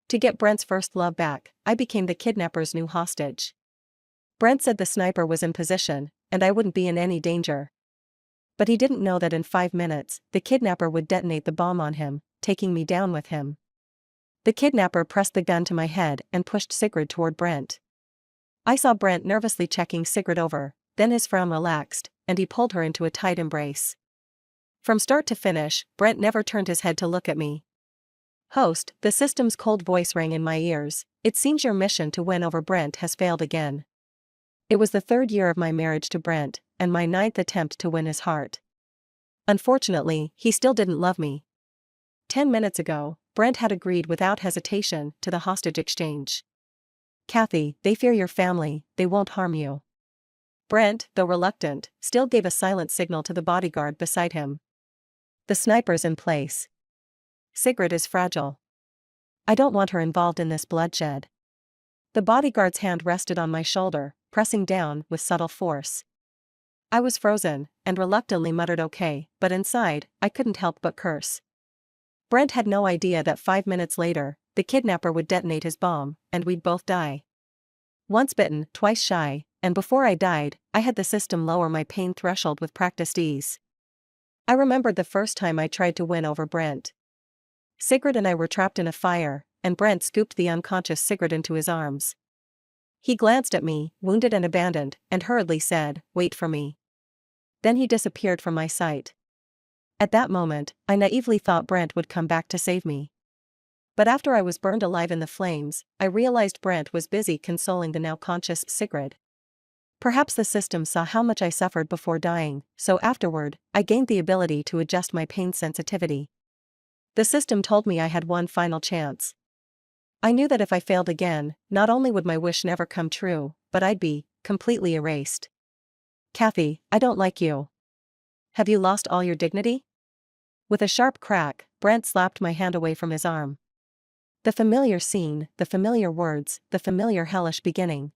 To get Brent's first love back, I became the kidnapper's new hostage. Brent said the sniper was in position, and I wouldn't be in any danger. But he didn't know that in 5 minutes, the kidnapper would detonate the bomb on him, taking me down with him. The kidnapper pressed the gun to my head and pushed Sigrid toward Brent. I saw Brent nervously checking Sigrid over, then his frown relaxed, and he pulled her into a tight embrace. From start to finish, Brent never turned his head to look at me. "Host," the system's cold voice rang in my ears, "it seems your mission to win over Brent has failed again." It was the 3rd year of my marriage to Brent, and my 9th attempt to win his heart. Unfortunately, he still didn't love me. 10 minutes ago, Brent had agreed without hesitation to the hostage exchange. "Kathy, they fear your family, they won't harm you." Brent, though reluctant, still gave a silent signal to the bodyguard beside him. "The sniper's in place. Sigrid is fragile. I don't want her involved in this bloodshed." The bodyguard's hand rested on my shoulder, pressing down with subtle force. I was frozen, and reluctantly muttered okay, but inside, I couldn't help but curse. Brent had no idea that 5 minutes later, the kidnapper would detonate his bomb, and we'd both die. Once bitten, twice shy, and before I died, I had the system lower my pain threshold with practiced ease. I remembered the first time I tried to win over Brent. Sigrid and I were trapped in a fire, and Brent scooped the unconscious Sigrid into his arms. He glanced at me, wounded and abandoned, and hurriedly said, "Wait for me." Then he disappeared from my sight. At that moment, I naively thought Brent would come back to save me. But after I was burned alive in the flames, I realized Brent was busy consoling the now conscious Sigrid. Perhaps the system saw how much I suffered before dying, so afterward, I gained the ability to adjust my pain sensitivity. The system told me I had one final chance. I knew that if I failed again, not only would my wish never come true, but I'd be completely erased. "Kathy, I don't like you. Have you lost all your dignity?" With a sharp crack, Brent slapped my hand away from his arm. The familiar scene, the familiar words, the familiar hellish beginning.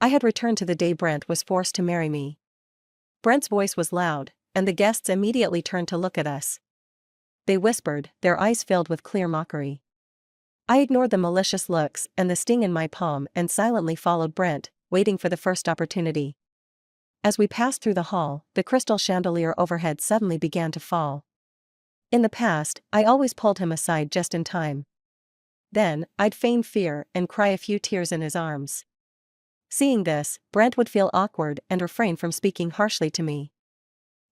I had returned to the day Brent was forced to marry me. Brent's voice was loud, and the guests immediately turned to look at us. They whispered, their eyes filled with clear mockery. I ignored the malicious looks and the sting in my palm and silently followed Brent, waiting for the first opportunity. As we passed through the hall, the crystal chandelier overhead suddenly began to fall. In the past, I always pulled him aside just in time. Then, I'd feign fear and cry a few tears in his arms. Seeing this, Brent would feel awkward and refrain from speaking harshly to me.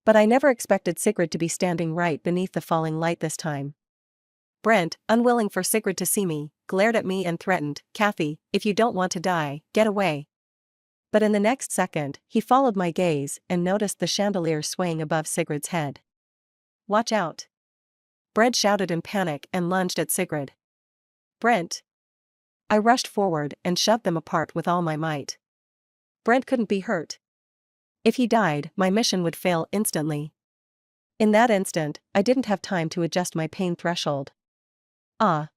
But I never expected Sigrid to be standing right beneath the falling light this time. Brent, unwilling for Sigrid to see me, glared at me and threatened, "Kathy, if you don't want to die, get away." But in the next second, he followed my gaze and noticed the chandelier swaying above Sigrid's head. "Watch out!" Brent shouted in panic and lunged at Sigrid. "Brent!" I rushed forward and shoved them apart with all my might. Brent couldn't be hurt. If he died, my mission would fail instantly. In that instant, I didn't have time to adjust my pain threshold. Ah!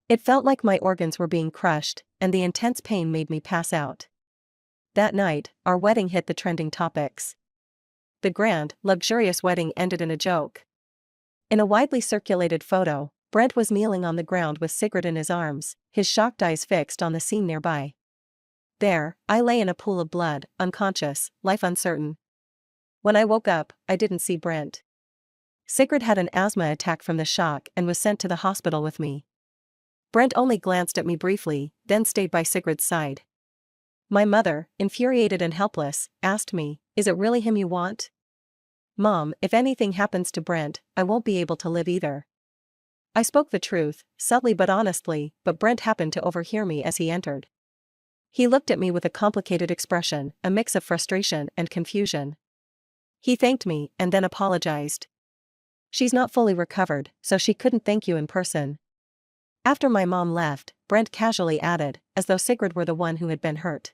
It felt like my organs were being crushed, and the intense pain made me pass out. That night, our wedding hit the trending topics. The grand, luxurious wedding ended in a joke. In a widely circulated photo, Brent was kneeling on the ground with Sigrid in his arms, his shocked eyes fixed on the scene nearby. There, I lay in a pool of blood, unconscious, life uncertain. When I woke up, I didn't see Brent. Sigrid had an asthma attack from the shock and was sent to the hospital with me. Brent only glanced at me briefly, then stayed by Sigrid's side. My mother, infuriated and helpless, asked me, "Is it really him you want?" "Mom, if anything happens to Brent, I won't be able to live either." I spoke the truth, subtly but honestly, but Brent happened to overhear me as he entered. He looked at me with a complicated expression, a mix of frustration and confusion. He thanked me and then apologized. "She's not fully recovered, so she couldn't thank you in person." After my mom left, Brent casually added, as though Sigrid were the one who had been hurt.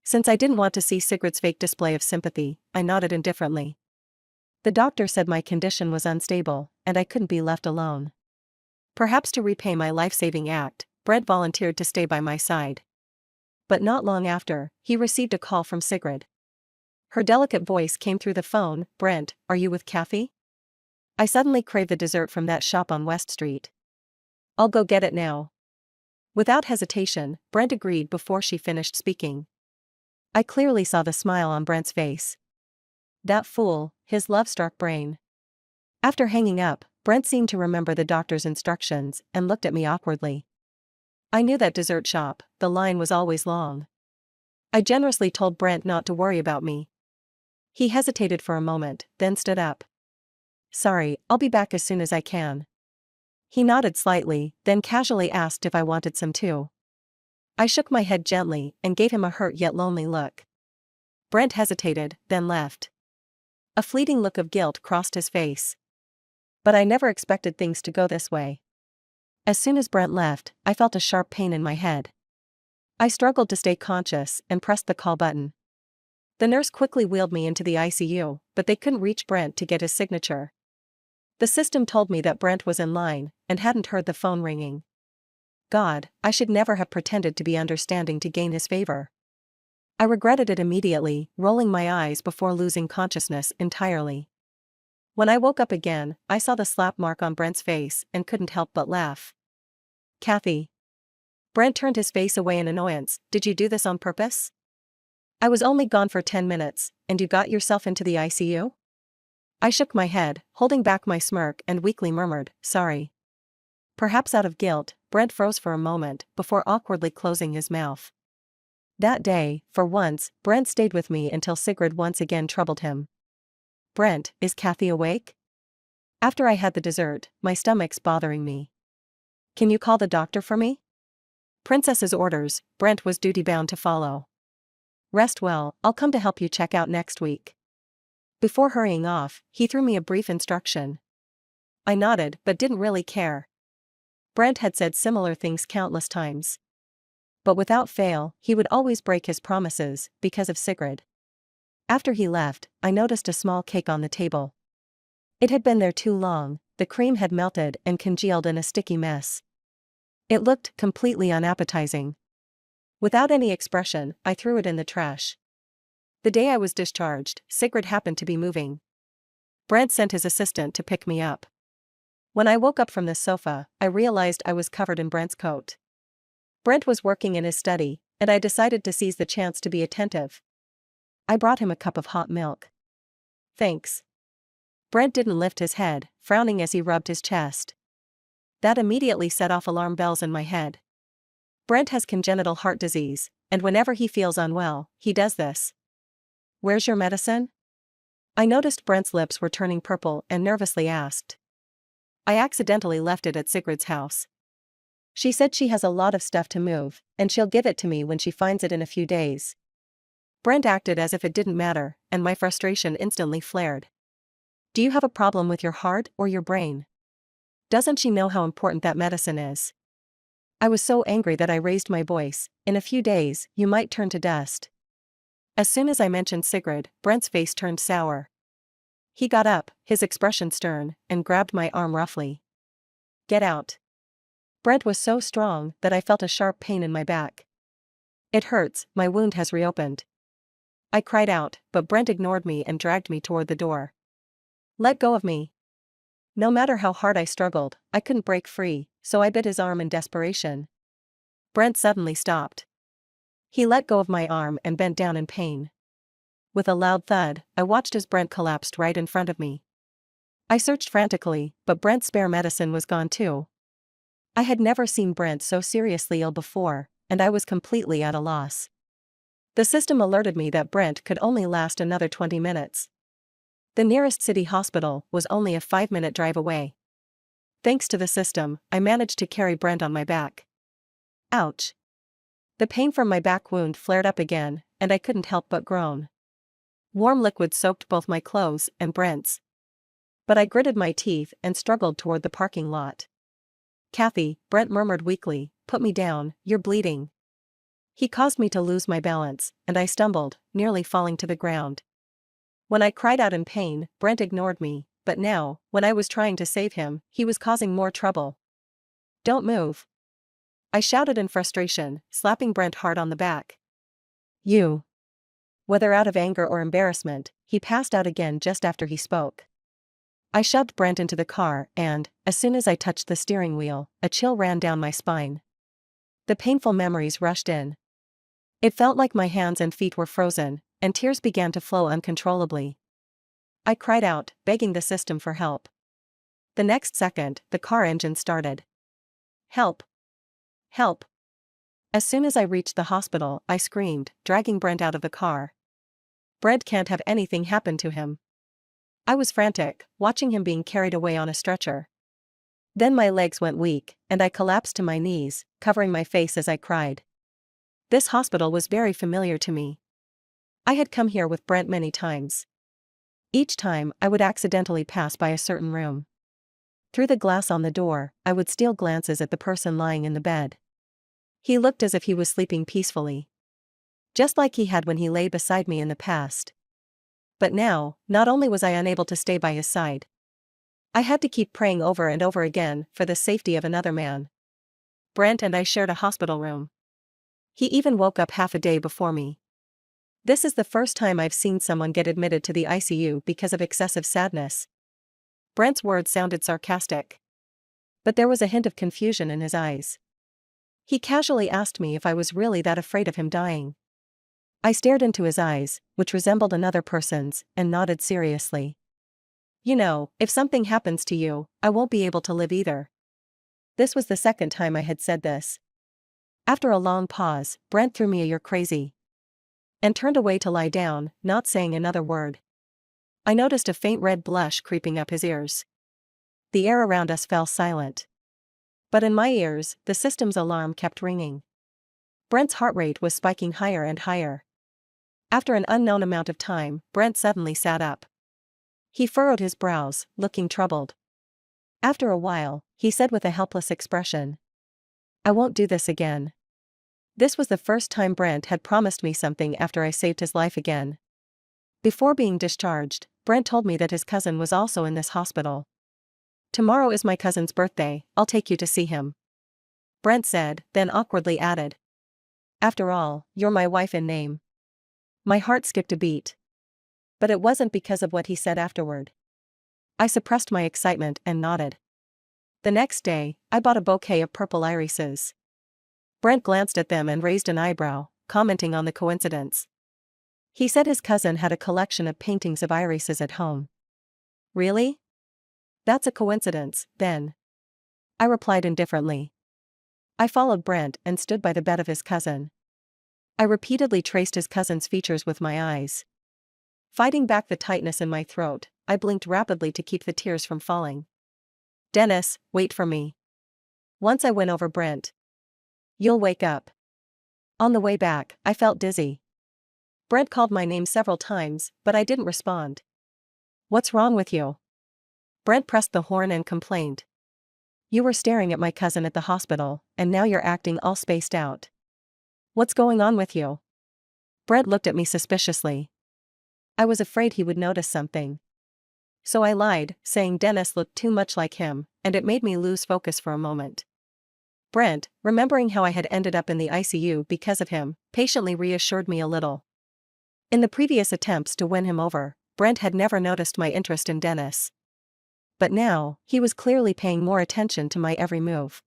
Since I didn't want to see Sigrid's fake display of sympathy, I nodded indifferently. The doctor said my condition was unstable, and I couldn't be left alone. Perhaps to repay my life-saving act, Brent volunteered to stay by my side. But not long after, he received a call from Sigrid. Her delicate voice came through the phone, "Brent, are you with Kathy?" I suddenly craved the dessert from that shop on West Street. "I'll go get it now." Without hesitation, Brent agreed before she finished speaking. I clearly saw the smile on Brent's face. That fool, his love-struck brain. After hanging up, Brent seemed to remember the doctor's instructions and looked at me awkwardly. I knew that dessert shop, the line was always long. I generously told Brent not to worry about me. He hesitated for a moment, then stood up. Sorry, I'll be back as soon as I can. He nodded slightly, then casually asked if I wanted some too. I shook my head gently and gave him a hurt yet lonely look. Brent hesitated, then left. A fleeting look of guilt crossed his face. But I never expected things to go this way. As soon as Brent left, I felt a sharp pain in my head. I struggled to stay conscious and pressed the call button. The nurse quickly wheeled me into the ICU, but they couldn't reach Brent to get his signature. The system told me that Brent was in line and hadn't heard the phone ringing. God, I should never have pretended to be understanding to gain his favor. I regretted it immediately, rolling my eyes before losing consciousness entirely. When I woke up again, I saw the slap mark on Brent's face and couldn't help but laugh. Kathy. Brent turned his face away in annoyance. Did you do this on purpose? I was only gone for 10 minutes, and you got yourself into the ICU? I shook my head, holding back my smirk and weakly murmured, sorry. Perhaps out of guilt, Brent froze for a moment before awkwardly closing his mouth. That day, for once, Brent stayed with me until Sigrid once again troubled him. Brent, is Kathy awake? After I had the dessert, my stomach's bothering me. Can you call the doctor for me? Princess's orders, Brent was duty-bound to follow. Rest well, I'll come to help you check out next week. Before hurrying off, he threw me a brief instruction. I nodded but didn't really care. Brent had said similar things countless times. But without fail, he would always break his promises, because of Sigrid. After he left, I noticed a small cake on the table. It had been there too long, the cream had melted and congealed in a sticky mess. It looked completely unappetizing. Without any expression, I threw it in the trash. The day I was discharged, Sigrid happened to be moving. Brent sent his assistant to pick me up. When I woke up from the sofa, I realized I was covered in Brent's coat. Brent was working in his study, and I decided to seize the chance to be attentive. I brought him a cup of hot milk. Thanks. Brent didn't lift his head, frowning as he rubbed his chest. That immediately set off alarm bells in my head. Brent has congenital heart disease, and whenever he feels unwell, he does this. Where's your medicine? I noticed Brent's lips were turning purple and nervously asked. I accidentally left it at Sigrid's house. She said she has a lot of stuff to move, and she'll give it to me when she finds it in a few days. Brent acted as if it didn't matter, and my frustration instantly flared. Do you have a problem with your heart or your brain? Doesn't she know how important that medicine is? I was so angry that I raised my voice. In a few days, you might turn to dust. As soon as I mentioned Sigrid, Brent's face turned sour. He got up, his expression stern, and grabbed my arm roughly. Get out. Brent was so strong that I felt a sharp pain in my back. It hurts, my wound has reopened. I cried out, but Brent ignored me and dragged me toward the door. Let go of me. No matter how hard I struggled, I couldn't break free, so I bit his arm in desperation. Brent suddenly stopped. He let go of my arm and bent down in pain. With a loud thud, I watched as Brent collapsed right in front of me. I searched frantically, but Brent's spare medicine was gone too. I had never seen Brent so seriously ill before, and I was completely at a loss. The system alerted me that Brent could only last another 20 minutes. The nearest city hospital was only a 5-minute drive away. Thanks to the system, I managed to carry Brent on my back. Ouch. The pain from my back wound flared up again, and I couldn't help but groan. Warm liquid soaked both my clothes and Brent's. But I gritted my teeth and struggled toward the parking lot. Kathy, Brent murmured weakly, put me down, you're bleeding. He caused me to lose my balance, and I stumbled, nearly falling to the ground. When I cried out in pain, Brent ignored me, but now, when I was trying to save him, he was causing more trouble. Don't move. I shouted in frustration, slapping Brent hard on the back. You. Whether out of anger or embarrassment, he passed out again just after he spoke. I shoved Brent into the car and, as soon as I touched the steering wheel, a chill ran down my spine. The painful memories rushed in. It felt like my hands and feet were frozen, and tears began to flow uncontrollably. I cried out, begging the system for help. The next second, the car engine started. Help! Help! As soon as I reached the hospital, I screamed, dragging Brent out of the car. Brent can't have anything happen to him. I was frantic, watching him being carried away on a stretcher. Then my legs went weak, and I collapsed to my knees, covering my face as I cried. This hospital was very familiar to me. I had come here with Brent many times. Each time, I would accidentally pass by a certain room. Through the glass on the door, I would steal glances at the person lying in the bed. He looked as if he was sleeping peacefully. Just like he had when he lay beside me in the past. But now, not only was I unable to stay by his side, I had to keep praying over and over again for the safety of another man. Brent and I shared a hospital room. He even woke up half a day before me. This is the first time I've seen someone get admitted to the ICU because of excessive sadness. Brent's words sounded sarcastic. But there was a hint of confusion in his eyes. He casually asked me if I was really that afraid of him dying. I stared into his eyes, which resembled another person's, and nodded seriously. You know, if something happens to you, I won't be able to live either. This was the second time I had said this. After a long pause, Brent threw me a "you're crazy," and turned away to lie down, not saying another word. I noticed a faint red blush creeping up his ears. The air around us fell silent. But in my ears, the system's alarm kept ringing. Brent's heart rate was spiking higher and higher. After an unknown amount of time, Brent suddenly sat up. He furrowed his brows, looking troubled. After a while, he said with a helpless expression, "I won't do this again." This was the first time Brent had promised me something after I saved his life again. Before being discharged, Brent told me that his cousin was also in this hospital. "Tomorrow is my cousin's birthday, I'll take you to see him," Brent said, then awkwardly added, "After all, you're my wife in name." My heart skipped a beat. But it wasn't because of what he said afterward. I suppressed my excitement and nodded. The next day, I bought a bouquet of purple irises. Brent glanced at them and raised an eyebrow, commenting on the coincidence. He said his cousin had a collection of paintings of irises at home. "Really? That's a coincidence, then," I replied indifferently. I followed Brent and stood by the bed of his cousin. I repeatedly traced his cousin's features with my eyes. Fighting back the tightness in my throat, I blinked rapidly to keep the tears from falling. "Dennis, wait for me." Once I went over Brent. "You'll wake up." On the way back, I felt dizzy. Brent called my name several times, but I didn't respond. "What's wrong with you?" Brent pressed the horn and complained. "You were staring at my cousin at the hospital, and now you're acting all spaced out. What's going on with you?" Brent looked at me suspiciously. I was afraid he would notice something. So I lied, saying Dennis looked too much like him, and it made me lose focus for a moment. Brent, remembering how I had ended up in the ICU because of him, patiently reassured me a little. In the previous attempts to win him over, Brent had never noticed my interest in Dennis. But now, he was clearly paying more attention to my every move.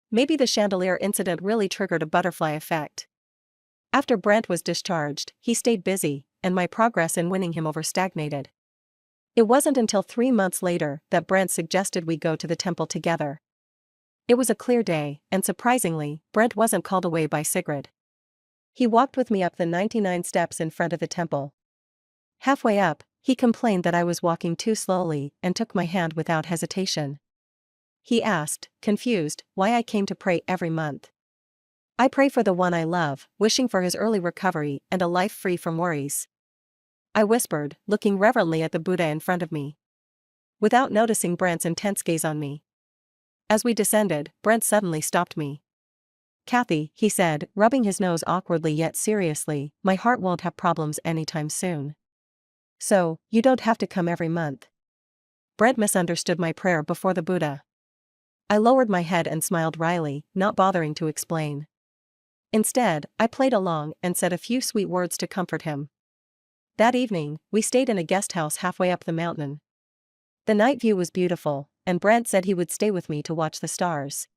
Maybe the chandelier incident really triggered a butterfly effect. After Brent was discharged, he stayed busy, and my progress in winning him over stagnated. It wasn't until 3 months later that Brent suggested we go to the temple together. It was a clear day, and surprisingly, Brent wasn't called away by Sigrid. He walked with me up the 99 steps in front of the temple. Halfway up, he complained that I was walking too slowly and took my hand without hesitation. He asked, confused, why I came to pray every month. "I pray for the one I love, wishing for his early recovery and a life free from worries," I whispered, looking reverently at the Buddha in front of me. Without noticing Brent's intense gaze on me. As we descended, Brent suddenly stopped me. "Kathy," he said, rubbing his nose awkwardly yet seriously, "my heart won't have problems anytime soon. So, you don't have to come every month." Brent misunderstood my prayer before the Buddha. I lowered my head and smiled wryly, not bothering to explain. Instead, I played along and said a few sweet words to comfort him. That evening, we stayed in a guest house halfway up the mountain. The night view was beautiful, and Brent said he would stay with me to watch the stars.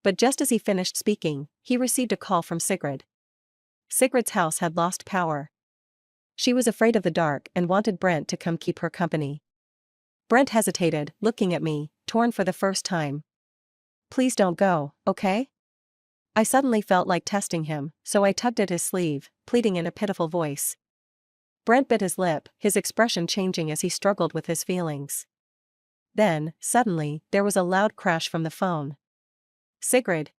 But just as he finished speaking, he received a call from Sigrid. Sigrid's house had lost power. She was afraid of the dark and wanted Brent to come keep her company. Brent hesitated, looking at me, torn for the first time. "Please don't go, okay?" I suddenly felt like testing him, so I tugged at his sleeve, pleading in a pitiful voice. Brent bit his lip, his expression changing as he struggled with his feelings. Then, suddenly, there was a loud crash from the phone. "Sigrid.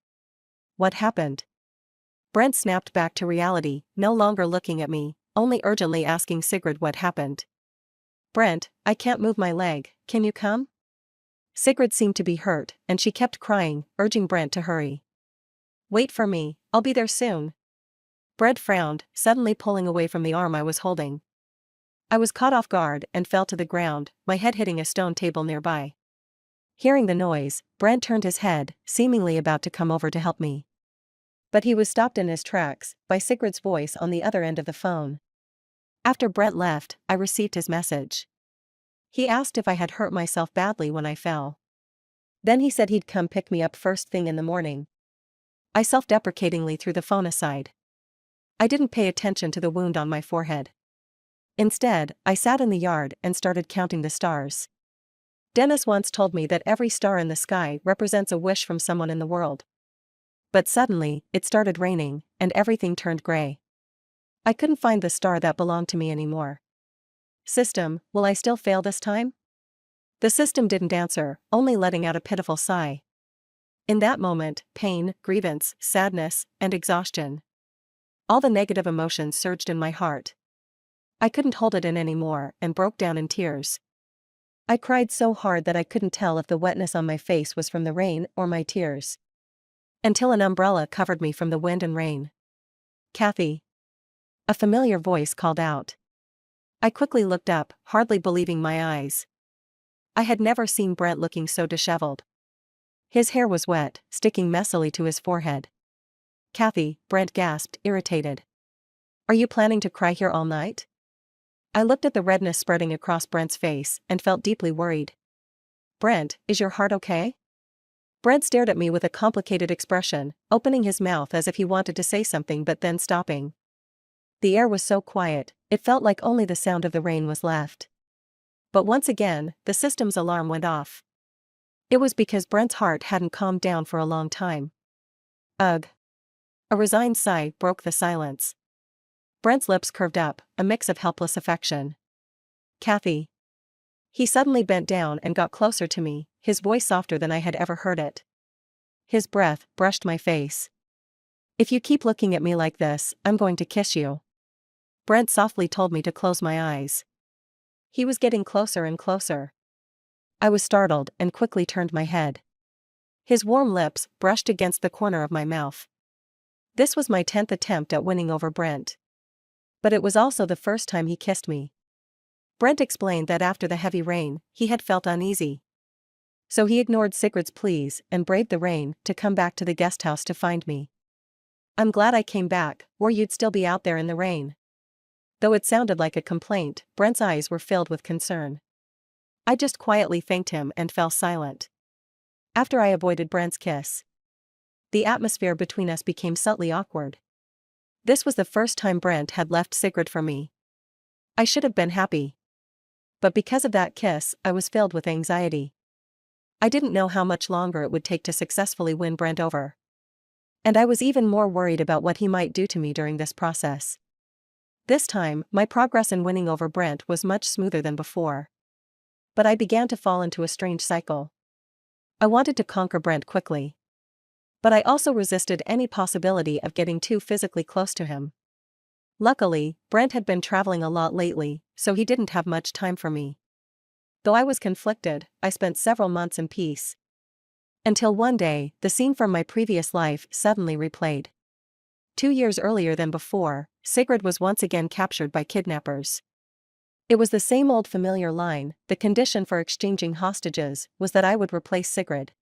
What happened?" Brent snapped back to reality, no longer looking at me, only urgently asking Sigrid what happened. "Brent, I can't move my leg, can you come?" Sigrid seemed to be hurt, and she kept crying, urging Brent to hurry. "Wait for me, I'll be there soon." Brent frowned, suddenly pulling away from the arm I was holding. I was caught off guard and fell to the ground, my head hitting a stone table nearby. Hearing the noise, Brent turned his head, seemingly about to come over to help me. But he was stopped in his tracks by Sigrid's voice on the other end of the phone. After Brent left, I received his message. He asked if I had hurt myself badly when I fell. Then he said he'd come pick me up first thing in the morning. I self-deprecatingly threw the phone aside. I didn't pay attention to the wound on my forehead. Instead, I sat in the yard and started counting the stars. Dennis once told me that every star in the sky represents a wish from someone in the world. But suddenly, it started raining, and everything turned gray. I couldn't find the star that belonged to me anymore. "System, will I still fail this time?" The system didn't answer, only letting out a pitiful sigh. In that moment, pain, grievance, sadness, and exhaustion. All the negative emotions surged in my heart. I couldn't hold it in anymore and broke down in tears. I cried so hard that I couldn't tell if the wetness on my face was from the rain or my tears. Until an umbrella covered me from the wind and rain. "Kathy." A familiar voice called out. I quickly looked up, hardly believing my eyes. I had never seen Brent looking so disheveled. His hair was wet, sticking messily to his forehead. "Kathy," Brent gasped, irritated. "Are you planning to cry here all night?" I looked at the redness spreading across Brent's face and felt deeply worried. "Brent, is your heart okay?" Brent stared at me with a complicated expression, opening his mouth as if he wanted to say something but then stopping. The air was so quiet, it felt like only the sound of the rain was left. But once again, the system's alarm went off. It was because Brent's heart hadn't calmed down for a long time. "Ugh." A resigned sigh broke the silence. Brent's lips curved up, a mix of helpless affection. "Kathy." He suddenly bent down and got closer to me, his voice softer than I had ever heard it. His breath brushed my face. "If you keep looking at me like this, I'm going to kiss you." Brent softly told me to close my eyes. He was getting closer and closer. I was startled and quickly turned my head. His warm lips brushed against the corner of my mouth. This was my 10th attempt at winning over Brent. But it was also the first time he kissed me. Brent explained that after the heavy rain, he had felt uneasy. So he ignored Sigrid's pleas and braved the rain to come back to the guest house to find me. "I'm glad I came back, or you'd still be out there in the rain." Though it sounded like a complaint, Brent's eyes were filled with concern. I just quietly thanked him and fell silent. After I avoided Brent's kiss, the atmosphere between us became subtly awkward. This was the first time Brent had left Sigrid for me. I should have been happy. But because of that kiss, I was filled with anxiety. I didn't know how much longer it would take to successfully win Brent over. And I was even more worried about what he might do to me during this process. This time, my progress in winning over Brent was much smoother than before. But I began to fall into a strange cycle. I wanted to conquer Brent quickly. But I also resisted any possibility of getting too physically close to him. Luckily, Brent had been traveling a lot lately, so he didn't have much time for me. Though I was conflicted, I spent several months in peace. Until one day, the scene from my previous life suddenly replayed. 2 years earlier than before, Sigrid was once again captured by kidnappers. It was the same old familiar line, the condition for exchanging hostages was that I would replace Sigrid.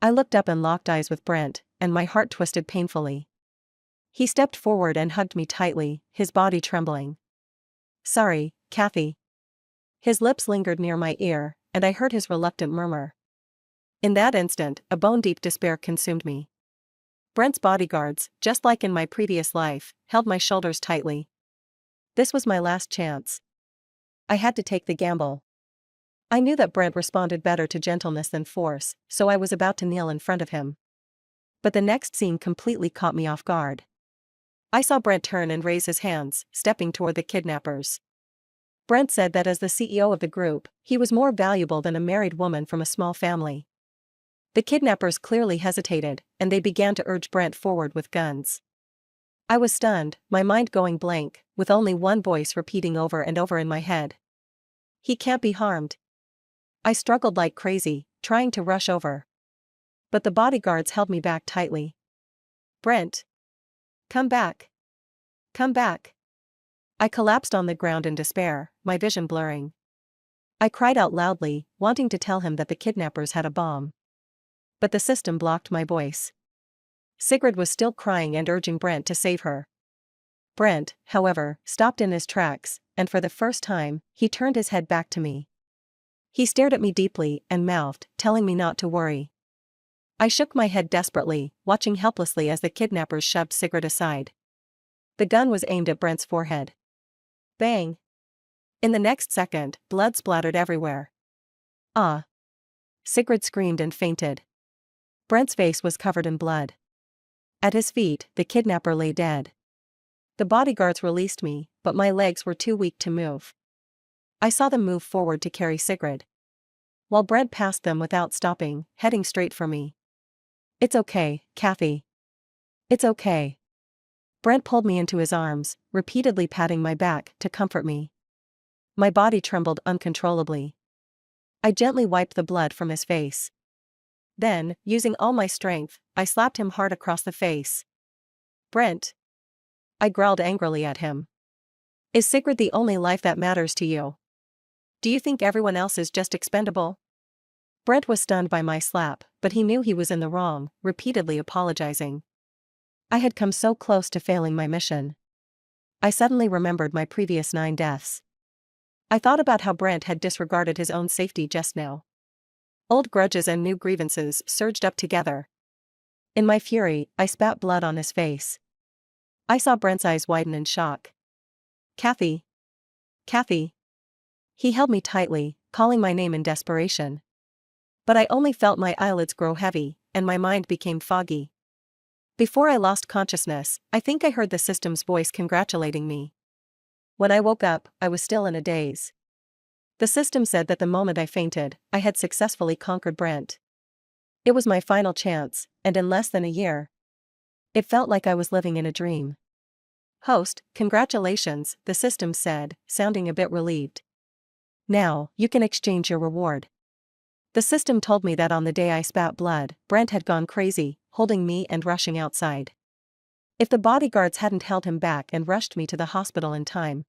I looked up and locked eyes with Brent, and my heart twisted painfully. He stepped forward and hugged me tightly, his body trembling. "Sorry, Kathy." His lips lingered near my ear, and I heard his reluctant murmur. In that instant, a bone-deep despair consumed me. Brent's bodyguards, just like in my previous life, held my shoulders tightly. This was my last chance. I had to take the gamble. I knew that Brent responded better to gentleness than force, so I was about to kneel in front of him. But the next scene completely caught me off guard. I saw Brent turn and raise his hands, stepping toward the kidnappers. Brent said that as the CEO of the group, he was more valuable than a married woman from a small family. The kidnappers clearly hesitated, and they began to urge Brent forward with guns. I was stunned, my mind going blank, with only one voice repeating over and over in my head. He can't be harmed. I struggled like crazy, trying to rush over. But the bodyguards held me back tightly. Brent! Come back! Come back! I collapsed on the ground in despair, my vision blurring. I cried out loudly, wanting to tell him that the kidnappers had a bomb. But the system blocked my voice. Sigrid was still crying and urging Brent to save her. Brent, however, stopped in his tracks, and for the first time, he turned his head back to me. He stared at me deeply and mouthed, telling me not to worry. I shook my head desperately, watching helplessly as the kidnappers shoved Sigrid aside. The gun was aimed at Brent's forehead. Bang! In the next second, blood splattered everywhere. Ah! Sigrid screamed and fainted. Brent's face was covered in blood. At his feet, the kidnapper lay dead. The bodyguards released me, but my legs were too weak to move. I saw them move forward to carry Sigrid, while Brent passed them without stopping, heading straight for me. It's okay, Kathy. It's okay. Brent pulled me into his arms, repeatedly patting my back to comfort me. My body trembled uncontrollably. I gently wiped the blood from his face. Then, using all my strength, I slapped him hard across the face. Brent! I growled angrily at him. Is Sigrid the only life that matters to you? Do you think everyone else is just expendable? Brent was stunned by my slap, but he knew he was in the wrong, repeatedly apologizing. I had come so close to failing my mission. I suddenly remembered my previous 9 deaths. I thought about how Brent had disregarded his own safety just now. Old grudges and new grievances surged up together. In my fury, I spat blood on his face. I saw Brent's eyes widen in shock. Kathy! Kathy! He held me tightly, calling my name in desperation. But I only felt my eyelids grow heavy, and my mind became foggy. Before I lost consciousness, I think I heard the system's voice congratulating me. When I woke up, I was still in a daze. The system said that the moment I fainted, I had successfully conquered Brent. It was my final chance, and in less than a year. It felt like I was living in a dream. Host, congratulations, the system said, sounding a bit relieved. Now, you can exchange your reward. The system told me that on the day I spat blood, Brent had gone crazy, holding me and rushing outside. If the bodyguards hadn't held him back and rushed me to the hospital in time,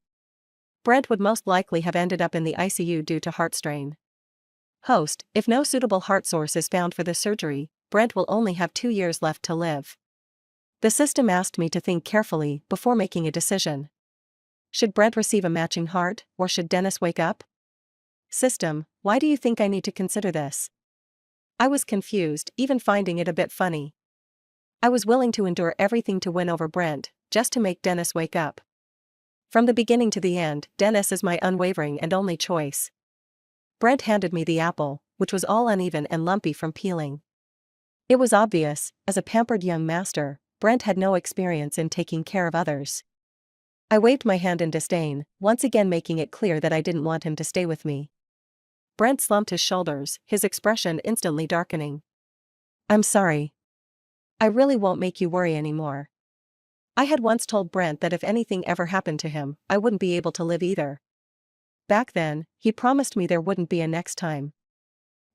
Brent would most likely have ended up in the ICU due to heart strain. Host, if no suitable heart source is found for the surgery, Brent will only have 2 years left to live. The system asked me to think carefully before making a decision. Should Brent receive a matching heart, or should Dennis wake up? System, why do you think I need to consider this? I was confused, even finding it a bit funny. I was willing to endure everything to win over Brent, just to make Dennis wake up. From the beginning to the end, Dennis is my unwavering and only choice. Brent handed me the apple, which was all uneven and lumpy from peeling. It was obvious, as a pampered young master, Brent had no experience in taking care of others. I waved my hand in disdain, once again making it clear that I didn't want him to stay with me. Brent slumped his shoulders, his expression instantly darkening. I'm sorry. I really won't make you worry anymore. I had once told Brent that if anything ever happened to him, I wouldn't be able to live either. Back then, he promised me there wouldn't be a next time.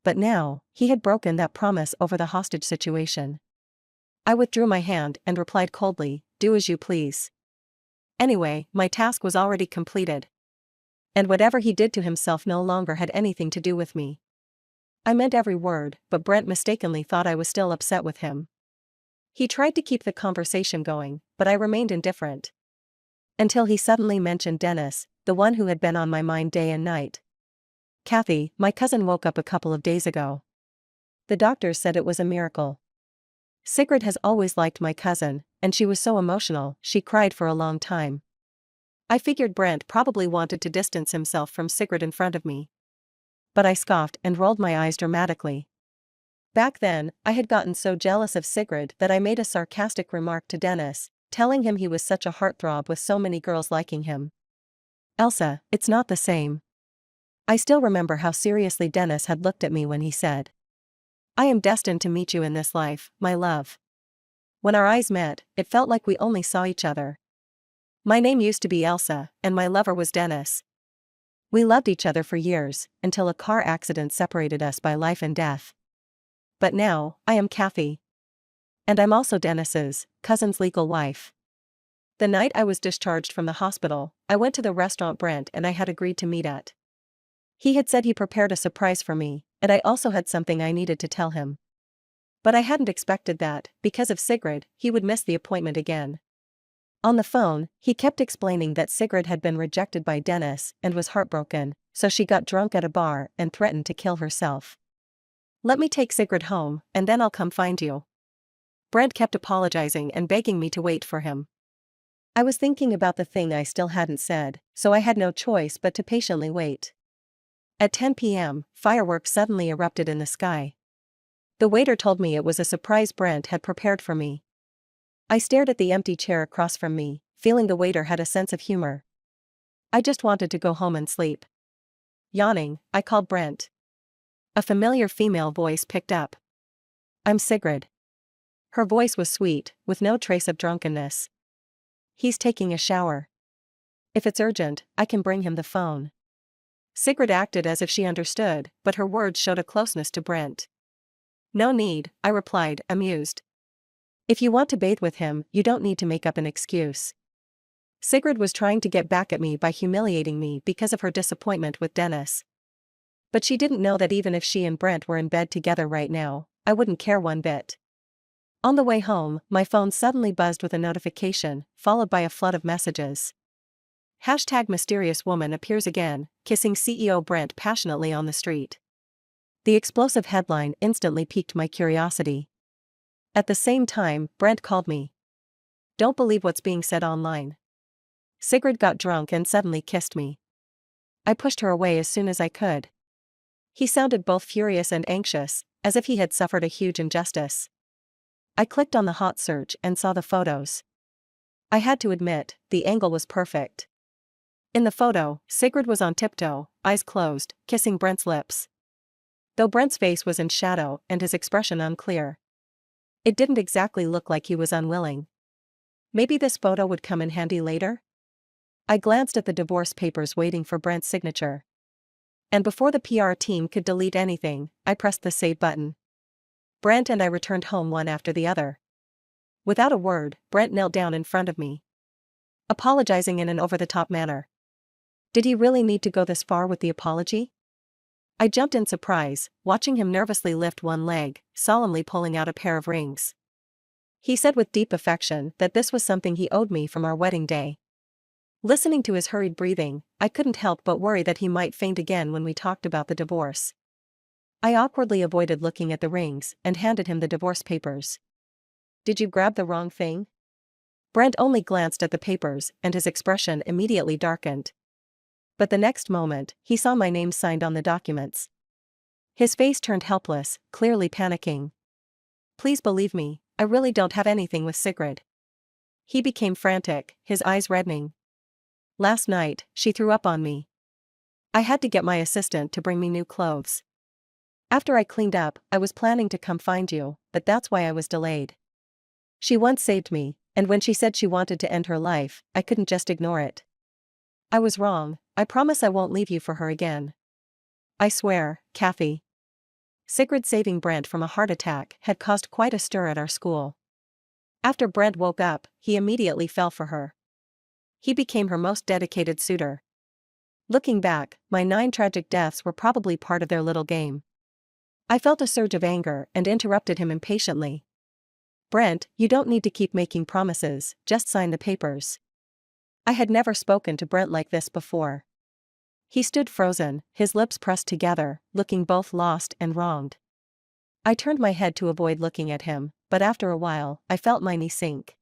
But now, he had broken that promise over the hostage situation. I withdrew my hand and replied coldly, do as you please. Anyway, my task was already completed. And whatever he did to himself no longer had anything to do with me. I meant every word, but Brent mistakenly thought I was still upset with him. He tried to keep the conversation going, but I remained indifferent. Until he suddenly mentioned Dennis, the one who had been on my mind day and night. Kathy, my cousin woke up a couple of days ago. The doctors said it was a miracle. Sigrid has always liked my cousin, and she was so emotional, she cried for a long time. I figured Brent probably wanted to distance himself from Sigrid in front of me. But I scoffed and rolled my eyes dramatically. Back then, I had gotten so jealous of Sigrid that I made a sarcastic remark to Dennis, telling him he was such a heartthrob with so many girls liking him. Elsa, it's not the same. I still remember how seriously Dennis had looked at me when he said, I am destined to meet you in this life, my love. When our eyes met, it felt like we only saw each other. My name used to be Elsa, and my lover was Dennis. We loved each other for years, until a car accident separated us by life and death. But now, I am Kathy. And I'm also Dennis's cousin's legal wife. The night I was discharged from the hospital, I went to the restaurant Brent and I had agreed to meet at. He had said he prepared a surprise for me, and I also had something I needed to tell him. But I hadn't expected that, because of Sigrid, he would miss the appointment again. On the phone, he kept explaining that Sigrid had been rejected by Dennis and was heartbroken, so she got drunk at a bar and threatened to kill herself. Let me take Sigrid home, and then I'll come find you. Brent kept apologizing and begging me to wait for him. I was thinking about the thing I still hadn't said, so I had no choice but to patiently wait. At 10 p.m., fireworks suddenly erupted in the sky. The waiter told me it was a surprise Brent had prepared for me. I stared at the empty chair across from me, feeling the waiter had a sense of humor. I just wanted to go home and sleep. Yawning, I called Brent. A familiar female voice picked up. I'm Sigrid. Her voice was sweet, with no trace of drunkenness. He's taking a shower. If it's urgent, I can bring him the phone. Sigrid acted as if she understood, but her words showed a closeness to Brent. No need, I replied, amused. If you want to bathe with him, you don't need to make up an excuse. Sigrid was trying to get back at me by humiliating me because of her disappointment with Dennis. But she didn't know that even if she and Brent were in bed together right now, I wouldn't care one bit. On the way home, my phone suddenly buzzed with a notification, followed by a flood of messages. #mysterious woman appears again, kissing CEO Brent passionately on the street. The explosive headline instantly piqued my curiosity. At the same time, Brent called me. Don't believe what's being said online. Sigrid got drunk and suddenly kissed me. I pushed her away as soon as I could. He sounded both furious and anxious, as if he had suffered a huge injustice. I clicked on the hot search and saw the photos. I had to admit, the angle was perfect. In the photo, Sigrid was on tiptoe, eyes closed, kissing Brent's lips. Though Brent's face was in shadow and his expression unclear. It didn't exactly look like he was unwilling. Maybe this photo would come in handy later? I glanced at the divorce papers waiting for Brent's signature. And before the PR team could delete anything, I pressed the save button. Brent and I returned home one after the other. Without a word, Brent knelt down in front of me, apologizing in an over-the-top manner. Did he really need to go this far with the apology? I jumped in surprise, watching him nervously lift one leg, solemnly pulling out a pair of rings. He said with deep affection that this was something he owed me from our wedding day. Listening to his hurried breathing, I couldn't help but worry that he might faint again when we talked about the divorce. I awkwardly avoided looking at the rings and handed him the divorce papers. Did you grab the wrong thing? Brent only glanced at the papers and his expression immediately darkened. But the next moment, he saw my name signed on the documents. His face turned helpless, clearly panicking. Please believe me, I really don't have anything with Sigrid. He became frantic, his eyes reddening. Last night, she threw up on me. I had to get my assistant to bring me new clothes. After I cleaned up, I was planning to come find you, but that's why I was delayed. She once saved me, and when she said she wanted to end her life, I couldn't just ignore it. I was wrong, I promise I won't leave you for her again. I swear, Kathy. Sigrid saving Brent from a heart attack had caused quite a stir at our school. After Brent woke up, he immediately fell for her. He became her most dedicated suitor. Looking back, my 9 tragic deaths were probably part of their little game. I felt a surge of anger and interrupted him impatiently. Brent, you don't need to keep making promises, just sign the papers. I had never spoken to Brent like this before. He stood frozen, his lips pressed together, looking both lost and wronged. I turned my head to avoid looking at him, but after a while, I felt my knee sink.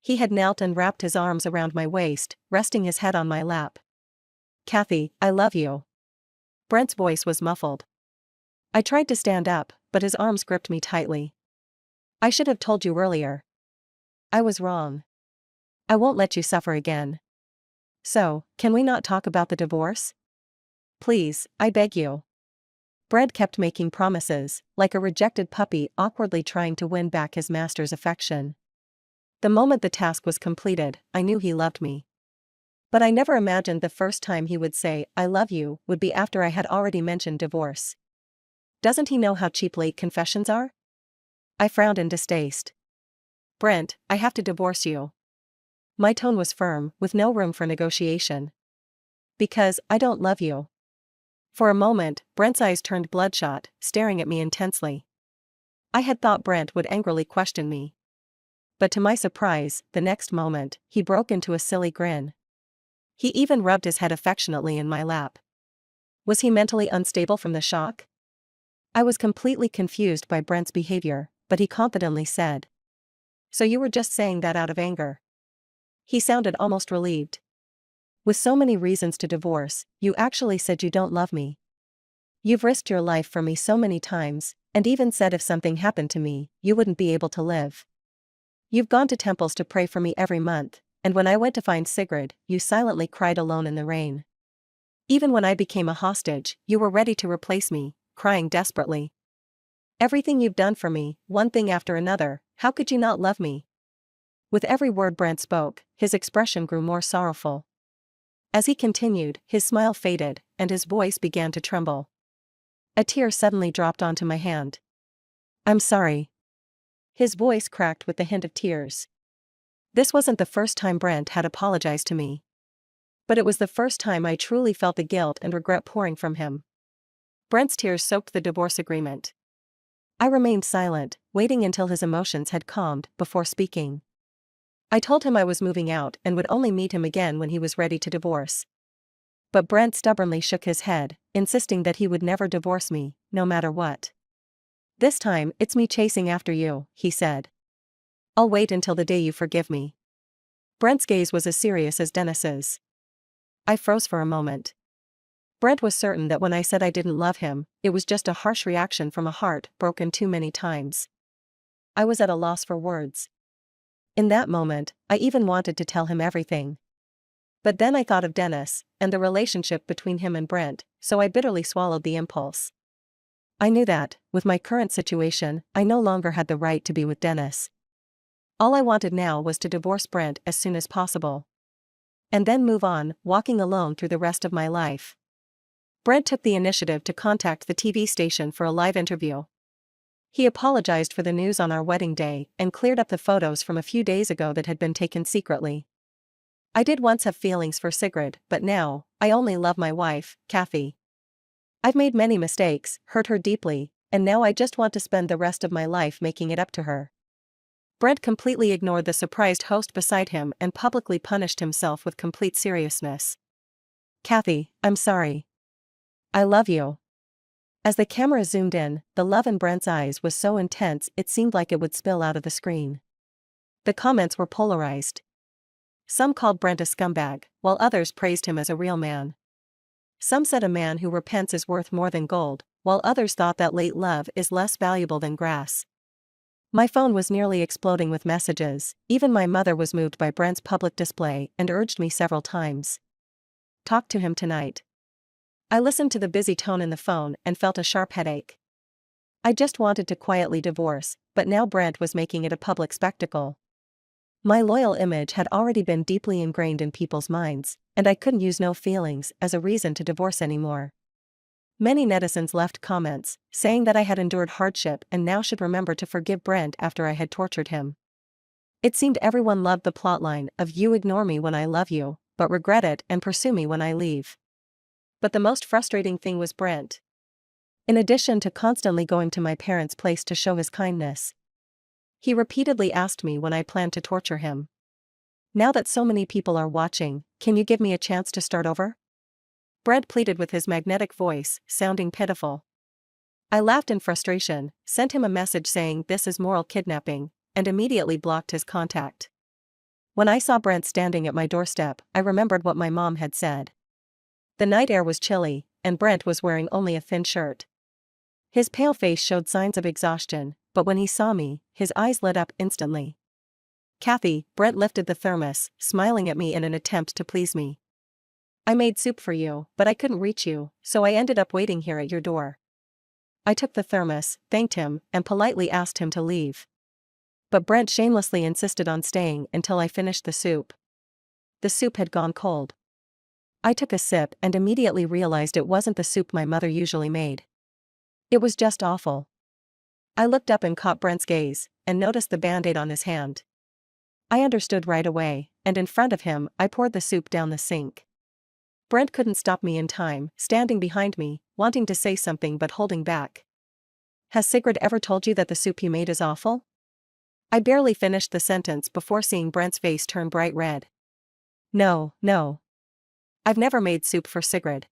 He had knelt and wrapped his arms around my waist, resting his head on my lap. "Kathy, I love you." Brent's voice was muffled. I tried to stand up, but his arms gripped me tightly. "I should have told you earlier. I was wrong. I won't let you suffer again. So, can we not talk about the divorce? Please, I beg you." Brent kept making promises, like a rejected puppy awkwardly trying to win back his master's affection. The moment the task was completed, I knew he loved me. But I never imagined the first time he would say, "I love you," would be after I had already mentioned divorce. Doesn't he know how cheap late confessions are? I frowned in distaste. "Brent, I have to divorce you." My tone was firm, with no room for negotiation. "Because I don't love you." For a moment, Brent's eyes turned bloodshot, staring at me intensely. I had thought Brent would angrily question me. But to my surprise, the next moment, he broke into a silly grin. He even rubbed his head affectionately in my lap. Was he mentally unstable from the shock? I was completely confused by Brent's behavior, but he confidently said, "So you were just saying that out of anger?" He sounded almost relieved. "With so many reasons to divorce, you actually said you don't love me. You've risked your life for me so many times, and even said if something happened to me, you wouldn't be able to live. You've gone to temples to pray for me every month, and when I went to find Sigrid, you silently cried alone in the rain. Even when I became a hostage, you were ready to replace me, crying desperately. Everything you've done for me, one thing after another, how could you not love me?" With every word Brent spoke, his expression grew more sorrowful. As he continued, his smile faded, and his voice began to tremble. A tear suddenly dropped onto my hand. "I'm sorry." His voice cracked with the hint of tears. This wasn't the first time Brent had apologized to me. But it was the first time I truly felt the guilt and regret pouring from him. Brent's tears soaked the divorce agreement. I remained silent, waiting until his emotions had calmed before speaking. I told him I was moving out and would only meet him again when he was ready to divorce. But Brent stubbornly shook his head, insisting that he would never divorce me, no matter what. "This time, it's me chasing after you," he said. "I'll wait until the day you forgive me." Brent's gaze was as serious as Dennis's. I froze for a moment. Brent was certain that when I said I didn't love him, it was just a harsh reaction from a heart broken too many times. I was at a loss for words. In that moment, I even wanted to tell him everything. But then I thought of Dennis, and the relationship between him and Brent, so I bitterly swallowed the impulse. I knew that, with my current situation, I no longer had the right to be with Dennis. All I wanted now was to divorce Brent as soon as possible. And then move on, walking alone through the rest of my life. Brent took the initiative to contact the TV station for a live interview. He apologized for the news on our wedding day and cleared up the photos from a few days ago that had been taken secretly. "I did once have feelings for Sigrid, but now, I only love my wife, Kathy. I've made many mistakes, hurt her deeply, and now I just want to spend the rest of my life making it up to her." Brent completely ignored the surprised host beside him and publicly punished himself with complete seriousness. "Kathy, I'm sorry. I love you." As the camera zoomed in, the love in Brent's eyes was so intense it seemed like it would spill out of the screen. The comments were polarized. Some called Brent a scumbag, while others praised him as a real man. Some said a man who repents is worth more than gold, while others thought that late love is less valuable than grass. My phone was nearly exploding with messages. Even my mother was moved by Brent's public display and urged me several times. "Talk to him tonight." I listened to the busy tone in the phone and felt a sharp headache. I just wanted to quietly divorce, but now Brent was making it a public spectacle. My loyal image had already been deeply ingrained in people's minds, and I couldn't use "no feelings" as a reason to divorce anymore. Many netizens left comments, saying that I had endured hardship and now should remember to forgive Brent after I had tortured him. It seemed everyone loved the plotline of "you ignore me when I love you, but regret it and pursue me when I leave." But the most frustrating thing was Brent. In addition to constantly going to my parents' place to show his kindness, he repeatedly asked me when I planned to torture him. "Now that so many people are watching, can you give me a chance to start over?" Brent pleaded with his magnetic voice, sounding pitiful. I laughed in frustration, sent him a message saying this is moral kidnapping, and immediately blocked his contact. When I saw Brent standing at my doorstep, I remembered what my mom had said. The night air was chilly, and Brent was wearing only a thin shirt. His pale face showed signs of exhaustion, but when he saw me, his eyes lit up instantly. "Kathy," Brent lifted the thermos, smiling at me in an attempt to please me. "I made soup for you, but I couldn't reach you, so I ended up waiting here at your door." I took the thermos, thanked him, and politely asked him to leave. But Brent shamelessly insisted on staying until I finished the soup. The soup had gone cold. I took a sip and immediately realized it wasn't the soup my mother usually made. It was just awful. I looked up and caught Brent's gaze, and noticed the band-aid on his hand. I understood right away, and in front of him, I poured the soup down the sink. Brent couldn't stop me in time, standing behind me, wanting to say something but holding back. "Has Sigrid ever told you that the soup you made is awful?" I barely finished the sentence before seeing Brent's face turn bright red. No. I've never made soup for Sigrid.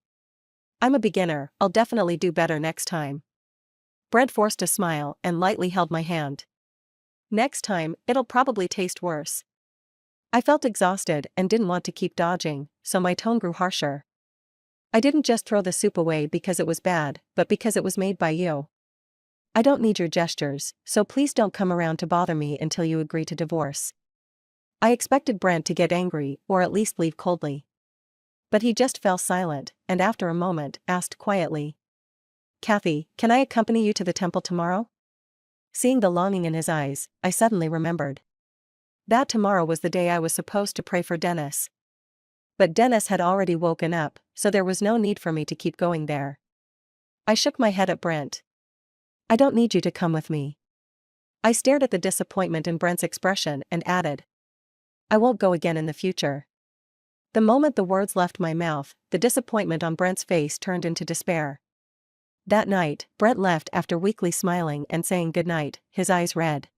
I'm a beginner, I'll definitely do better next time." Brent forced a smile and lightly held my hand. "Next time, it'll probably taste worse." I felt exhausted and didn't want to keep dodging, so my tone grew harsher. "I didn't just throw the soup away because it was bad, but because it was made by you. I don't need your gestures, so please don't come around to bother me until you agree to divorce." I expected Brent to get angry or at least leave coldly. But he just fell silent, and after a moment, asked quietly, "Kathy, can I accompany you to the temple tomorrow?" Seeing the longing in his eyes, I suddenly remembered. That tomorrow was the day I was supposed to pray for Dennis. But Dennis had already woken up, so there was no need for me to keep going there. I shook my head at Brent. "I don't need you to come with me." I stared at the disappointment in Brent's expression and added, "I won't go again in the future." The moment the words left my mouth, the disappointment on Brent's face turned into despair. That night, Brent left after weakly smiling and saying goodnight, his eyes red.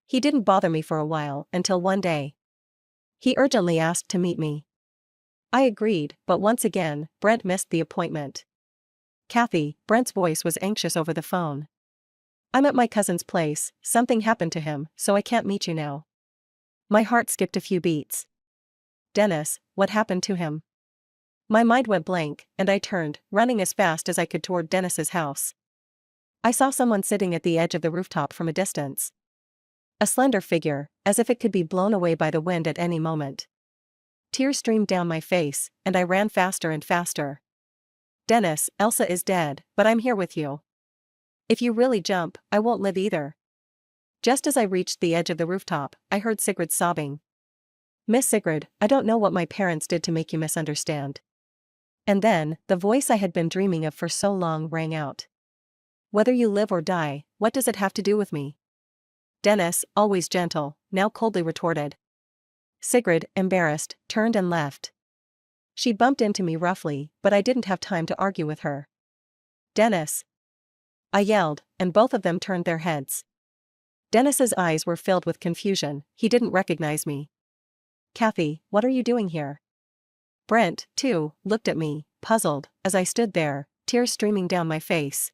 He didn't bother me for a while, until one day. He urgently asked to meet me. I agreed, but once again, Brent missed the appointment. "Kathy," Brent's voice was anxious over the phone. "I'm at my cousin's place, something happened to him, so I can't meet you now." My heart skipped a few beats. "Dennis, what happened to him?" My mind went blank, and I turned, running as fast as I could toward Dennis's house. I saw someone sitting at the edge of the rooftop from a distance. A slender figure, as if it could be blown away by the wind at any moment. Tears streamed down my face, and I ran faster and faster. "Dennis, Elsa is dead, but I'm here with you. If you really jump, I won't live either." Just as I reached the edge of the rooftop, I heard Sigrid sobbing. "Miss Sigrid, I don't know what my parents did to make you misunderstand." And then, the voice I had been dreaming of for so long rang out. "Whether you live or die, what does it have to do with me?" Dennis, always gentle, now coldly retorted. Sigrid, embarrassed, turned and left. She bumped into me roughly, but I didn't have time to argue with her. "Dennis!" I yelled, and both of them turned their heads. Dennis's eyes were filled with confusion, he didn't recognize me. "Kathy, what are you doing here?" Brent, too, looked at me, puzzled, as I stood there, tears streaming down my face.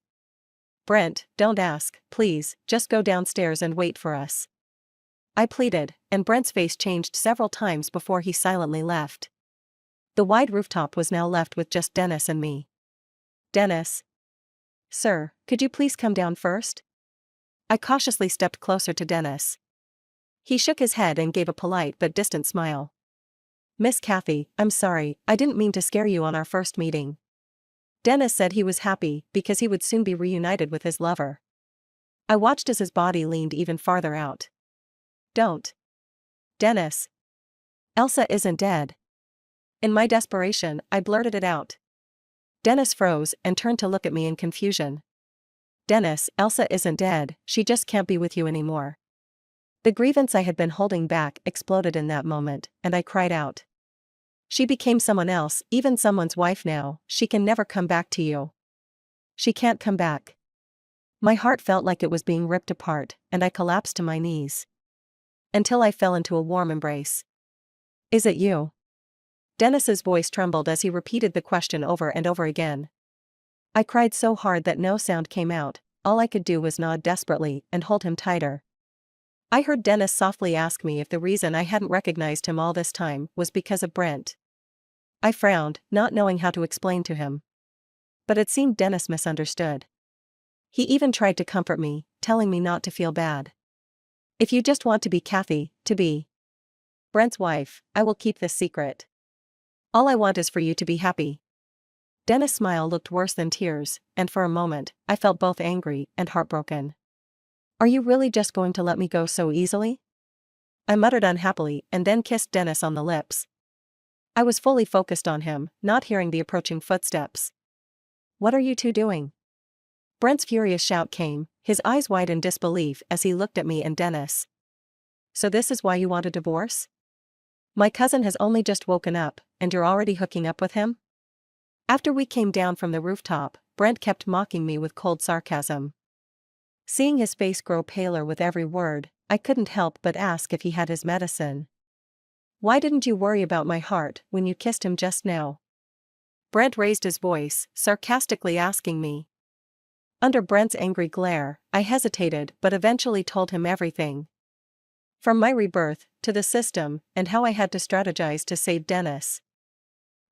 "Brent, don't ask, please, just go downstairs and wait for us." I pleaded, and Brent's face changed several times before he silently left. The wide rooftop was now left with just Dennis and me. "Dennis." "Sir, could you please come down first?" I cautiously stepped closer to Dennis. He shook his head and gave a polite but distant smile. "Miss Kathy, I'm sorry, I didn't mean to scare you on our first meeting." Dennis said he was happy because he would soon be reunited with his lover. I watched as his body leaned even farther out. "Don't. Dennis. Elsa isn't dead." In my desperation, I blurted it out. Dennis froze and turned to look at me in confusion. "Dennis, Elsa isn't dead, she just can't be with you anymore." The grievance I had been holding back exploded in that moment, and I cried out. "She became someone else, even someone's wife now, she can never come back to you. She can't come back." My heart felt like it was being ripped apart, and I collapsed to my knees. Until I fell into a warm embrace. "Is it you?" Dennis's voice trembled as he repeated the question over and over again. I cried so hard that no sound came out, all I could do was nod desperately and hold him tighter. I heard Dennis softly ask me if the reason I hadn't recognized him all this time was because of Brent. I frowned, not knowing how to explain to him. But it seemed Dennis misunderstood. He even tried to comfort me, telling me not to feel bad. If you just want to be Kathy, to be Brent's wife, I will keep this secret. All I want is for you to be happy. Dennis' smile looked worse than tears, and for a moment, I felt both angry and heartbroken. Are you really just going to let me go so easily? I muttered unhappily and then kissed Dennis on the lips. I was fully focused on him, not hearing the approaching footsteps. What are you two doing? Brent's furious shout came, his eyes wide in disbelief as he looked at me and Dennis. So this is why you want a divorce? My cousin has only just woken up, and you're already hooking up with him? After we came down from the rooftop, Brent kept mocking me with cold sarcasm. Seeing his face grow paler with every word, I couldn't help but ask if he had his medicine. Why didn't you worry about my heart when you kissed him just now? Brent raised his voice, sarcastically asking me. Under Brent's angry glare, I hesitated but eventually told him everything. From my rebirth, to the system, and how I had to strategize to save Dennis.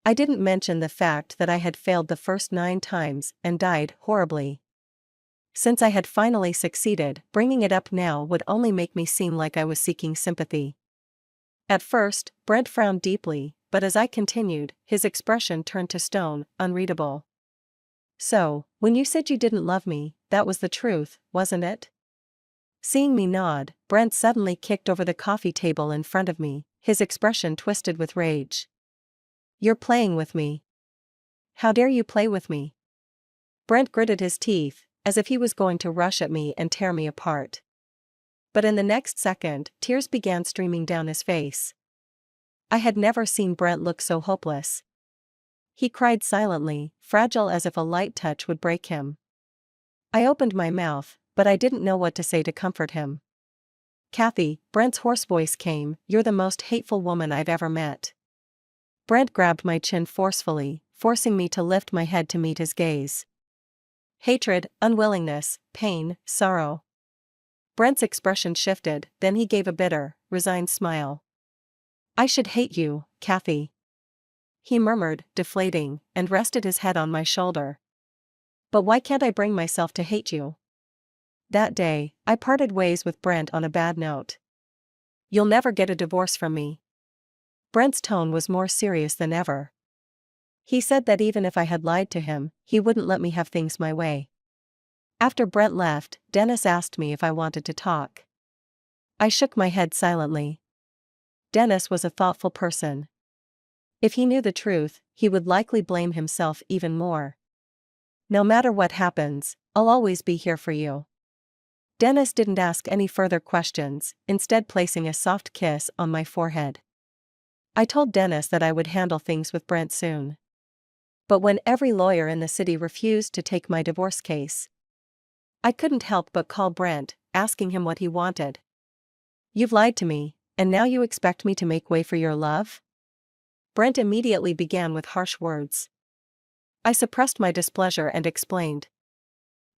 I didn't mention the fact that I had failed the first 9 times and died horribly. Since I had finally succeeded, bringing it up now would only make me seem like I was seeking sympathy. At first, Brent frowned deeply, but as I continued, his expression turned to stone, unreadable. So, when you said you didn't love me, that was the truth, wasn't it? Seeing me nod, Brent suddenly kicked over the coffee table in front of me, his expression twisted with rage. You're playing with me. How dare you play with me? Brent gritted his teeth, as if he was going to rush at me and tear me apart. But in the next second, tears began streaming down his face. I had never seen Brent look so hopeless. He cried silently, fragile as if a light touch would break him. I opened my mouth, but I didn't know what to say to comfort him. Kathy, Brent's hoarse voice came, you're the most hateful woman I've ever met. Brent grabbed my chin forcefully, forcing me to lift my head to meet his gaze. Hatred, unwillingness, pain, sorrow. Brent's expression shifted, then he gave a bitter, resigned smile. I should hate you, Kathy. He murmured, deflating, and rested his head on my shoulder. But why can't I bring myself to hate you? That day, I parted ways with Brent on a bad note. You'll never get a divorce from me. Brent's tone was more serious than ever. He said that even if I had lied to him, he wouldn't let me have things my way. After Brent left, Dennis asked me if I wanted to talk. I shook my head silently. Dennis was a thoughtful person. If he knew the truth, he would likely blame himself even more. No matter what happens, I'll always be here for you. Dennis didn't ask any further questions, instead placing a soft kiss on my forehead. I told Dennis that I would handle things with Brent soon. But when every lawyer in the city refused to take my divorce case, I couldn't help but call Brent, asking him what he wanted. You've lied to me, and now you expect me to make way for your love? Brent immediately began with harsh words. I suppressed my displeasure and explained.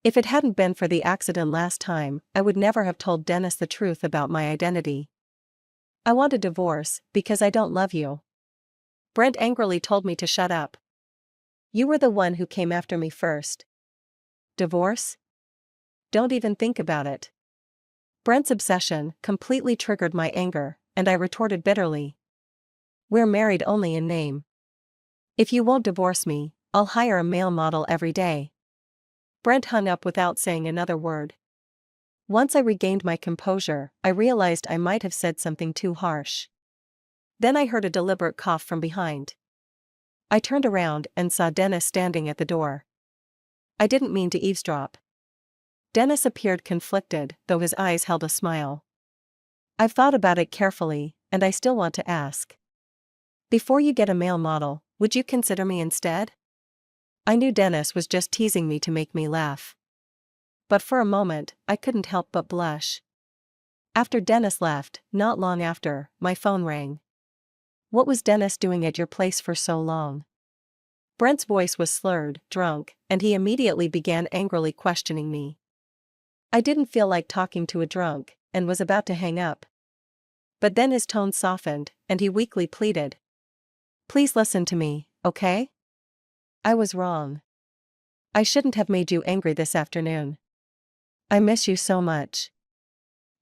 If it hadn't been for the accident last time, I would never have told Dennis the truth about my identity. I want a divorce, because I don't love you. Brent angrily told me to shut up. You were the one who came after me first. Divorce? Don't even think about it. Brent's obsession completely triggered my anger, and I retorted bitterly. We're married only in name. If you won't divorce me, I'll hire a male model every day. Brent hung up without saying another word. Once I regained my composure, I realized I might have said something too harsh. Then I heard a deliberate cough from behind. I turned around and saw Dennis standing at the door. I didn't mean to eavesdrop. Dennis appeared conflicted, though his eyes held a smile. I've thought about it carefully, and I still want to ask. Before you get a male model, would you consider me instead? I knew Dennis was just teasing me to make me laugh. But for a moment, I couldn't help but blush. After Dennis left, not long after, my phone rang. What was Dennis doing at your place for so long? Brent's voice was slurred, drunk, and he immediately began angrily questioning me. I didn't feel like talking to a drunk, and was about to hang up. But then his tone softened, and he weakly pleaded. Please listen to me, okay? I was wrong. I shouldn't have made you angry this afternoon. I miss you so much.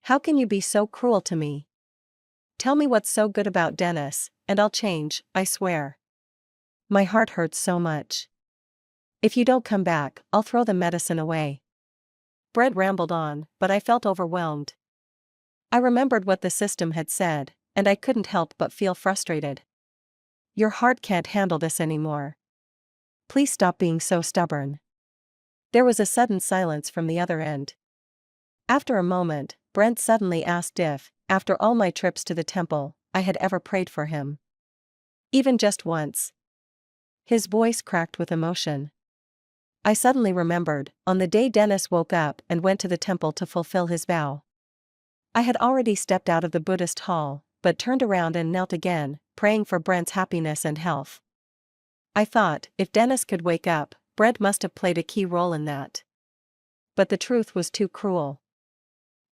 How can you be so cruel to me? Tell me what's so good about Dennis, and I'll change, I swear. My heart hurts so much. If you don't come back, I'll throw the medicine away. Brent rambled on, but I felt overwhelmed. I remembered what the system had said, and I couldn't help but feel frustrated. Your heart can't handle this anymore. Please stop being so stubborn. There was a sudden silence from the other end. After a moment, Brent suddenly asked if, after all my trips to the temple, I had ever prayed for him. Even just once. His voice cracked with emotion. I suddenly remembered, on the day Dennis woke up and went to the temple to fulfill his vow. I had already stepped out of the Buddhist hall, but turned around and knelt again, praying for Brent's happiness and health. I thought, if Dennis could wake up, Brent must have played a key role in that. But the truth was too cruel.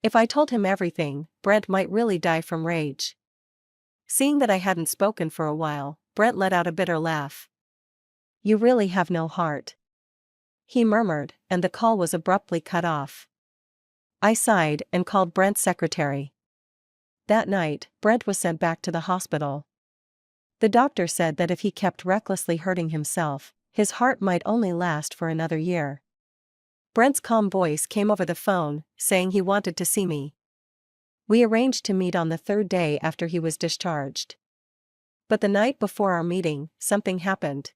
If I told him everything, Brent might really die from rage. Seeing that I hadn't spoken for a while, Brent let out a bitter laugh. You really have no heart. He murmured, and the call was abruptly cut off. I sighed and called Brent's secretary. That night, Brent was sent back to the hospital. The doctor said that if he kept recklessly hurting himself, his heart might only last for another year. Brent's calm voice came over the phone, saying he wanted to see me. We arranged to meet on the third day after he was discharged. But the night before our meeting, something happened.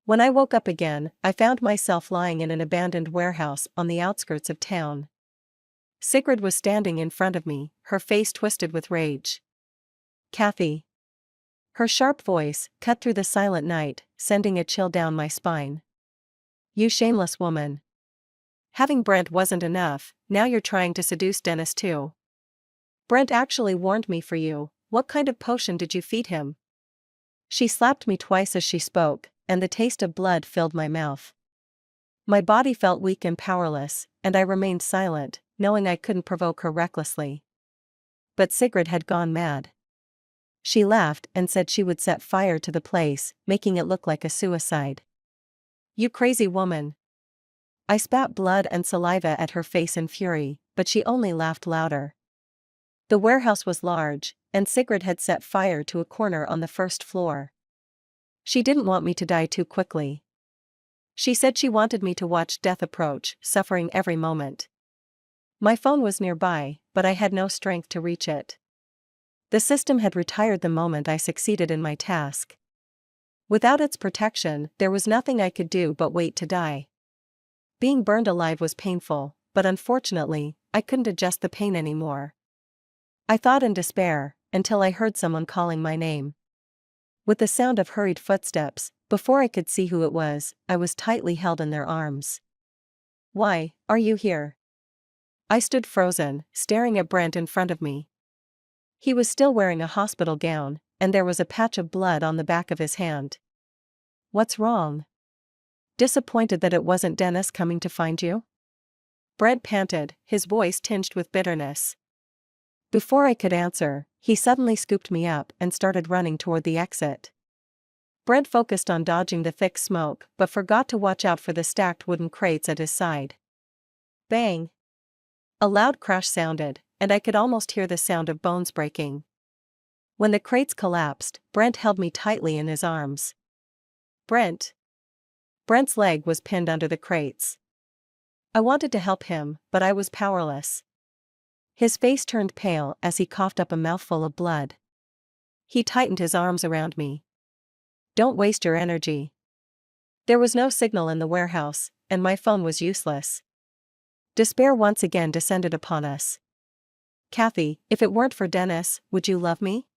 When I woke up again, I found myself lying in an abandoned warehouse on the outskirts of town. Sigrid was standing in front of me, her face twisted with rage. Kathy. Her sharp voice cut through the silent night, sending a chill down my spine. You shameless woman. Having Brent wasn't enough, now you're trying to seduce Dennis too. Brent actually warned me for you. What kind of potion did you feed him? She slapped me twice as she spoke, and the taste of blood filled my mouth. My body felt weak and powerless, and I remained silent, knowing I couldn't provoke her recklessly. But Sigrid had gone mad. She laughed and said she would set fire to the place, making it look like a suicide. You crazy woman. I spat blood and saliva at her face in fury, but she only laughed louder. The warehouse was large, and Sigrid had set fire to a corner on the first floor. She didn't want me to die too quickly. She said she wanted me to watch death approach, suffering every moment. My phone was nearby, but I had no strength to reach it. The system had retired the moment I succeeded in my task. Without its protection, there was nothing I could do but wait to die. Being burned alive was painful, but unfortunately, I couldn't adjust the pain anymore. I thought in despair, until I heard someone calling my name. With the sound of hurried footsteps, before I could see who it was, I was tightly held in their arms. Why are you here? I stood frozen, staring at Brent in front of me. He was still wearing a hospital gown, and there was a patch of blood on the back of his hand. What's wrong? Disappointed that it wasn't Dennis coming to find you? Brent panted, his voice tinged with bitterness. Before I could answer, he suddenly scooped me up and started running toward the exit. Brent focused on dodging the thick smoke but forgot to watch out for the stacked wooden crates at his side. Bang! A loud crash sounded, and I could almost hear the sound of bones breaking. When the crates collapsed, Brent held me tightly in his arms. Brent! Brent's leg was pinned under the crates. I wanted to help him, but I was powerless. His face turned pale as he coughed up a mouthful of blood. He tightened his arms around me. Don't waste your energy. There was no signal in the warehouse, and my phone was useless. Despair once again descended upon us. Kathy, if it weren't for Dennis, would you love me?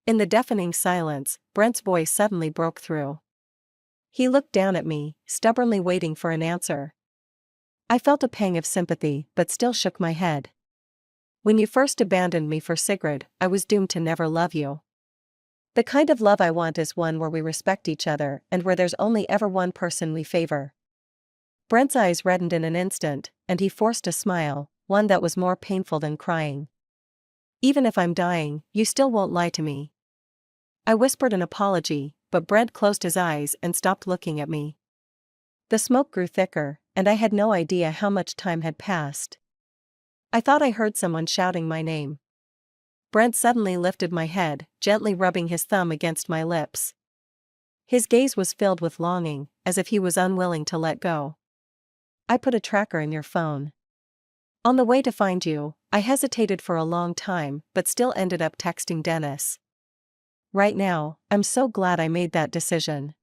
In the deafening silence, Brent's voice suddenly broke through. He looked down at me, stubbornly waiting for an answer. I felt a pang of sympathy but still shook my head. When you first abandoned me for Sigrid, I was doomed to never love you. The kind of love I want is one where we respect each other and where there's only ever one person we favor. Brent's eyes reddened in an instant, and he forced a smile, one that was more painful than crying. Even if I'm dying, you still won't lie to me. I whispered an apology, but Brent closed his eyes and stopped looking at me. The smoke grew thicker, and I had no idea how much time had passed. I thought I heard someone shouting my name. Brent suddenly lifted my head, gently rubbing his thumb against my lips. His gaze was filled with longing, as if he was unwilling to let go. I put a tracker in your phone. On the way to find you, I hesitated for a long time but still ended up texting Dennis. Right now, I'm so glad I made that decision.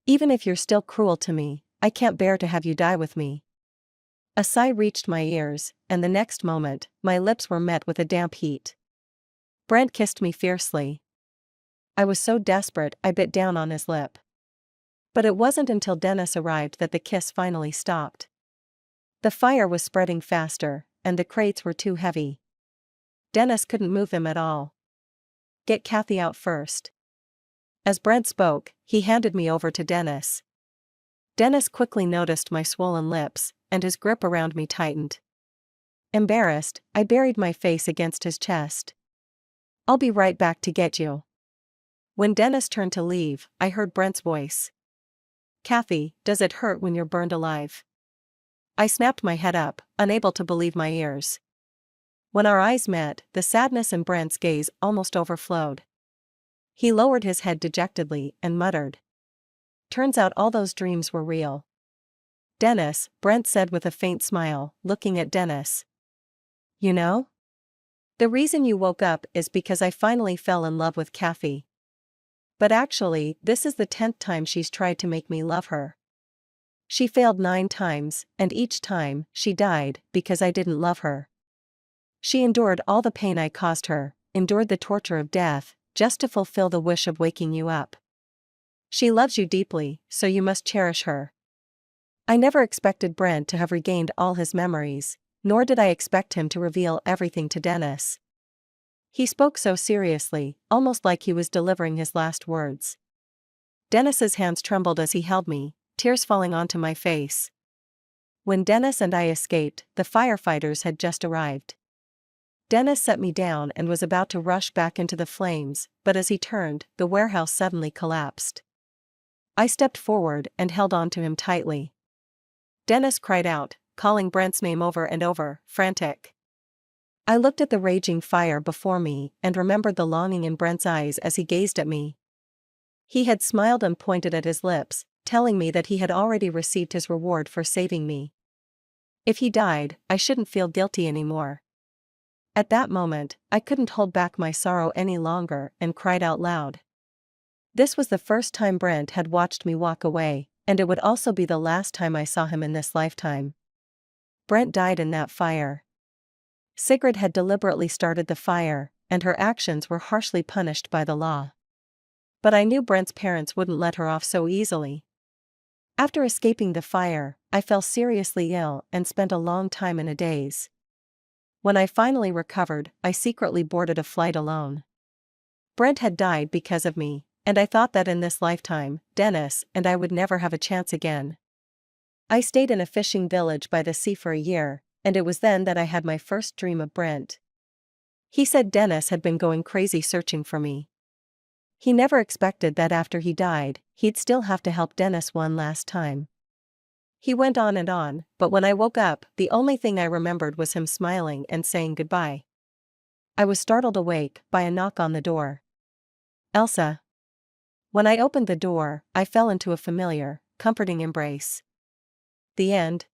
Even if you're still cruel to me, I can't bear to have you die with me. A sigh reached my ears, and the next moment, my lips were met with a damp heat. Brent kissed me fiercely. I was so desperate I bit down on his lip. But it wasn't until Dennis arrived that the kiss finally stopped. The fire was spreading faster, and the crates were too heavy. Dennis couldn't move them at all. Get Kathy out first. As Brent spoke, he handed me over to Dennis. Dennis quickly noticed my swollen lips, and his grip around me tightened. Embarrassed, I buried my face against his chest. I'll be right back to get you. When Dennis turned to leave, I heard Brent's voice. Kathy, does it hurt when you're burned alive? I snapped my head up, unable to believe my ears. When our eyes met, the sadness in Brent's gaze almost overflowed. He lowered his head dejectedly and muttered. Turns out all those dreams were real. Dennis, Brent said with a faint smile, looking at Dennis. You know? The reason you woke up is because I finally fell in love with Kathy. But actually, this is the 10th time she's tried to make me love her. She failed 9 times, and each time, she died because I didn't love her. She endured all the pain I caused her, endured the torture of death, just to fulfill the wish of waking you up. She loves you deeply, so you must cherish her. I never expected Brent to have regained all his memories, nor did I expect him to reveal everything to Dennis. He spoke so seriously, almost like he was delivering his last words. Dennis's hands trembled as he held me, tears falling onto my face. When Dennis and I escaped, the firefighters had just arrived. Dennis set me down and was about to rush back into the flames, but as he turned, the warehouse suddenly collapsed. I stepped forward and held on to him tightly. Dennis cried out, calling Brent's name over and over, frantic. I looked at the raging fire before me and remembered the longing in Brent's eyes as he gazed at me. He had smiled and pointed at his lips, telling me that he had already received his reward for saving me. If he died, I shouldn't feel guilty anymore. At that moment, I couldn't hold back my sorrow any longer and cried out loud. This was the first time Brent had watched me walk away, and it would also be the last time I saw him in this lifetime. Brent died in that fire. Sigrid had deliberately started the fire, and her actions were harshly punished by the law. But I knew Brent's parents wouldn't let her off so easily. After escaping the fire, I fell seriously ill and spent a long time in a daze. When I finally recovered, I secretly boarded a flight alone. Brent had died because of me, and I thought that in this lifetime, Dennis and I would never have a chance again. I stayed in a fishing village by the sea for a year, and it was then that I had my first dream of Brent. He said Dennis had been going crazy searching for me. He never expected that after he died, he'd still have to help Dennis one last time. He went on, but when I woke up, the only thing I remembered was him smiling and saying goodbye. I was startled awake by a knock on the door. Elsa. When I opened the door, I fell into a familiar, comforting embrace. The end.